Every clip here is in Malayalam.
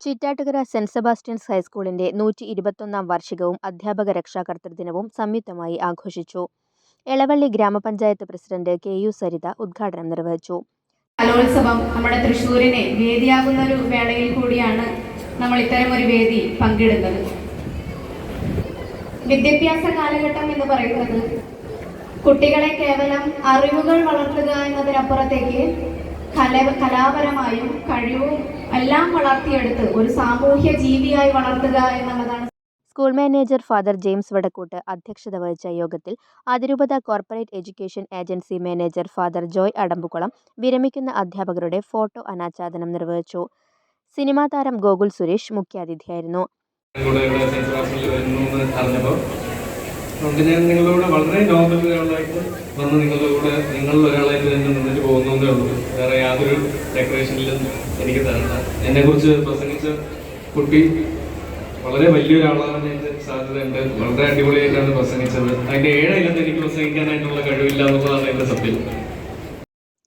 ചിറ്റാറ്റുകര സെന്റ് സെബാസ്റ്റ്യൻസ് ഹൈസ്കൂളിന്റെ 121-ാം വാർഷികവും അധ്യാപക രക്ഷാകർതൃദിനവും സംയുക്തമായി ആഘോഷിച്ചു. എളവള്ളി ഗ്രാമപഞ്ചായത്ത് പ്രസിഡന്റ് കെ.യു. സരിത ഉദ്ഘാടനം നിർവഹിച്ചു. കലോത്സവം നമ്മുടെ തൃശ്ശൂരിനെ വേദിയാകുന്ന ഒരു വേളയിൽ കൂടിയാണ് നമ്മൾ ഇത്തരമൊരു വേദി പങ്കിടുന്നത്. വിദ്യാഭ്യാസ കാലഘട്ടം എന്ന് പറയുന്നത് കുട്ടികളെ കേവലം അറിവുകൾ വളർത്തുക എന്നതിനപ്പുറത്തേക്ക് കലാപരമായും കഴിവും എല്ലാം വളർത്തിയെടുത്ത് ഒരു സാമൂഹ്യ ജീവിയായി വളർത്തുക എന്നുള്ളതാണ്. School manager father James Vadakkoot അധ്യക്ഷത വഹിച്ച യോഗത്തിൽ അതിരൂപത corporate education agency manager father Joy Adambukulam വിരമിക്കുന്ന അധ്യാപകരുടെ ഫോട്ടോ അനാച്ഛാദനം നിർവഹിച്ചു. സിനിമാ താരം ഗോകുൽ സുരേഷ് മുഖ്യാതിഥിയായിരുന്നു. ഞാൻ നിങ്ങളുടെ വളരെ നോർമൽ ഒരാളായിട്ട് വന്ന് നിങ്ങളുടെ കൂടെ നിങ്ങളിൽ ഒരാളായിട്ട് തന്നെ നിന്നിട്ട് പോകുന്നതേ ഉള്ളൂ. വേറെ യാതൊരു ഡെക്കറേഷനിലും എനിക്ക് തരണ്ട. എന്നെക്കുറിച്ച് പ്രസംഗിച്ച കുട്ടി വളരെ വലിയൊരാളാകാനായിട്ട് സാധ്യതയുണ്ട്. വളരെ അടിപൊളിയായിട്ടാണ് പ്രസംഗിച്ചത്. അതിൻ്റെ 7 ഇനത്തിൽ എനിക്ക് പ്രസംഗിക്കാനായിട്ടുള്ള കഴിവില്ല എന്നുള്ളതാണ് എൻ്റെ സത്യം.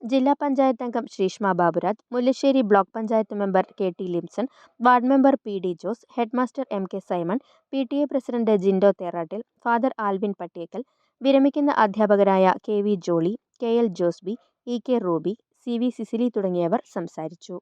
ജില്ലാ പഞ്ചായത്ത് അംഗം Sreeshma Baburaj, Mullassery block panchayat member KT. Limson, ward member PD. Jose, headmaster MK. Simon, PTA president Jindo Therattil, father Alvin Pattiyekkal, വിരമിക്കുന്ന അധ്യാപകരായ KV. Jolly, KL. Josby, EK. Ruby, CV. Cecily തുടങ്ങിയവർ സംസാരിച്ചു.